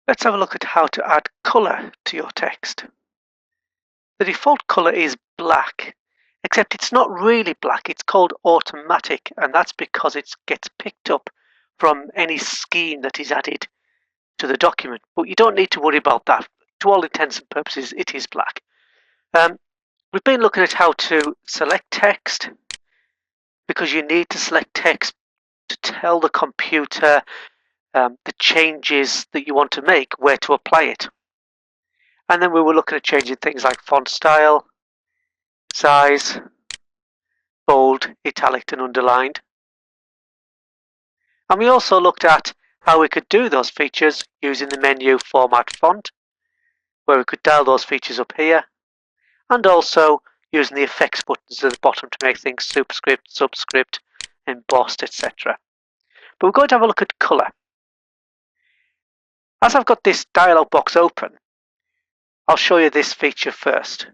Let's have a look at how to add colour to your text. The default colour is black, except it's not really black, it's called automatic, and that's because it gets picked up from any scheme that is added to the document. But you don't need to worry about that. To all intents and purposes, it is black. We've been looking at how to select text, because you need to select text to tell the computer the changes that you want to make, where to apply it. And then we were looking at changing things like font style, size, bold, italic and underlined. And we also looked at how we could do those features using the menu Format Font, where we could dial those features up here, and also using the effects buttons at the bottom to make things superscript, subscript, embossed, etc. But we're going to have a look at colour. As I've got this dialog box open, I'll show you this feature first.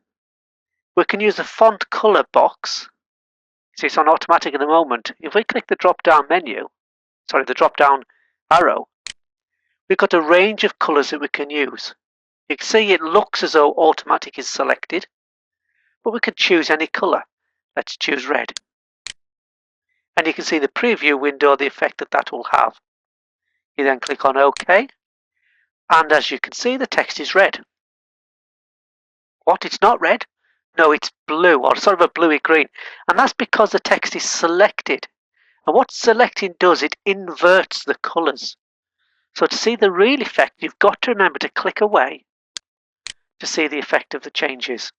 We can use the font colour box. See, it's on automatic at the moment. If we click the drop-down arrow, we've got a range of colours that we can use. You can see it looks as though automatic is selected, but we can choose any colour. Let's choose red. And you can see the preview window, the effect that will have. You then click on OK, and as you can see, the text is red. What? It's not red? No, it's blue, or sort of a bluey green. And that's because the text is selected. And what selecting does, it inverts the colours. So to see the real effect, you've got to remember to click away to see the effect of the changes.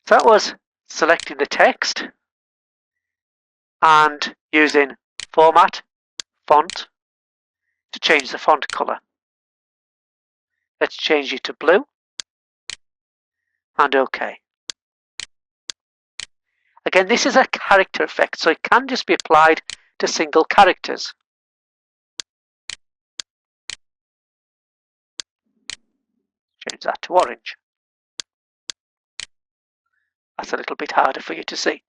So that was selecting the text and using Format, Font to change the font colour. Let's change it to blue and OK. Again, this is a character effect, so it can just be applied to single characters. Change that to orange. That's a little bit harder for you to see.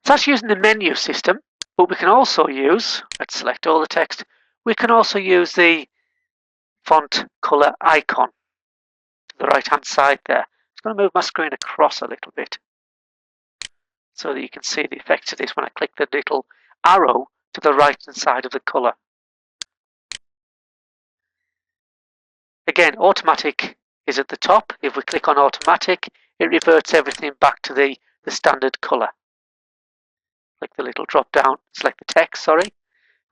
So that's using the menu system, but we can also use, let's select all the text, we can also use the font colour icon to the right hand side there. I'm just going to move my screen across a little bit so that you can see the effects of this when I click the little arrow to the right hand side of the colour. Again, automatic is at the top. If we click on automatic, it reverts everything back to the standard colour. Click the little drop down, select the text,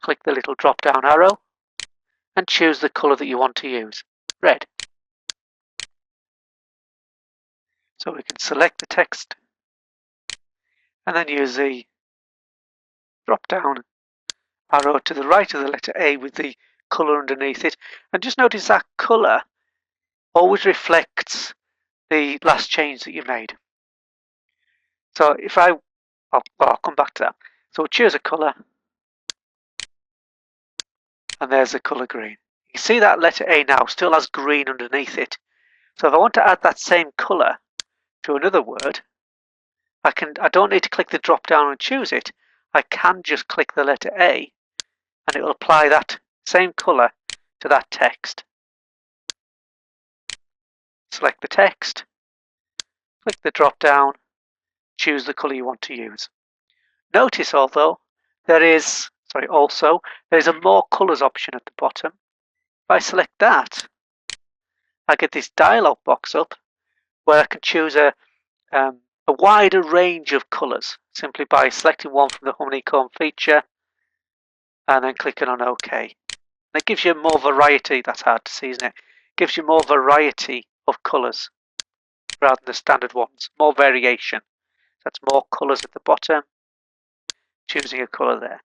click the little drop down arrow and choose the colour that you want to use, red. So we can select the text and then use the drop down arrow to the right of the letter A with the colour underneath it. And just notice that colour always reflects the last change that you made. So if I'll come back to that. So we'll choose a colour, and there's the colour green. You can see that letter A now still has green underneath it. So if I want to add that same colour to another word, I don't need to click the drop down and choose it. I can just click the letter A and it will apply that same colour to that text. Select the text, click the drop down, choose the colour you want to use. Notice also there is a more colours option at the bottom. If I select that, I get this dialog box up where I can choose a wider range of colours simply by selecting one from the honeycomb feature and then clicking on OK. And it gives you more variety. That's hard to see, isn't it? It gives you more variety of colours rather than the standard ones, more variation. That's more colours at the bottom, choosing a colour there.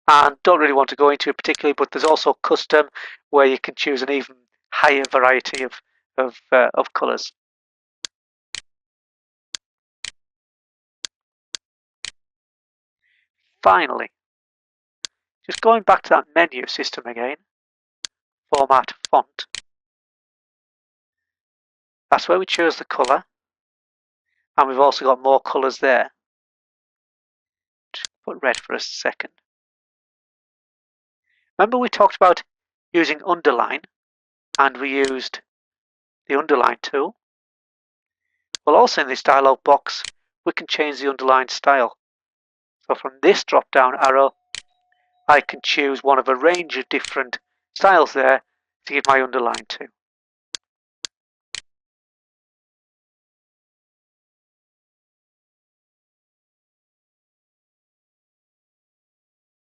And don't really want to go into it particularly, but there's also custom where you can choose an even higher variety of colours. Finally, just going back to that menu system again, Format Font. That's where we choose the colour, and we've also got more colours there. Just put red for a second. Remember we talked about using underline, and we used the underline tool? Well, also in this dialog box, we can change the underline style. So from this drop-down arrow, I can choose one of a range of different styles there to give my underline to.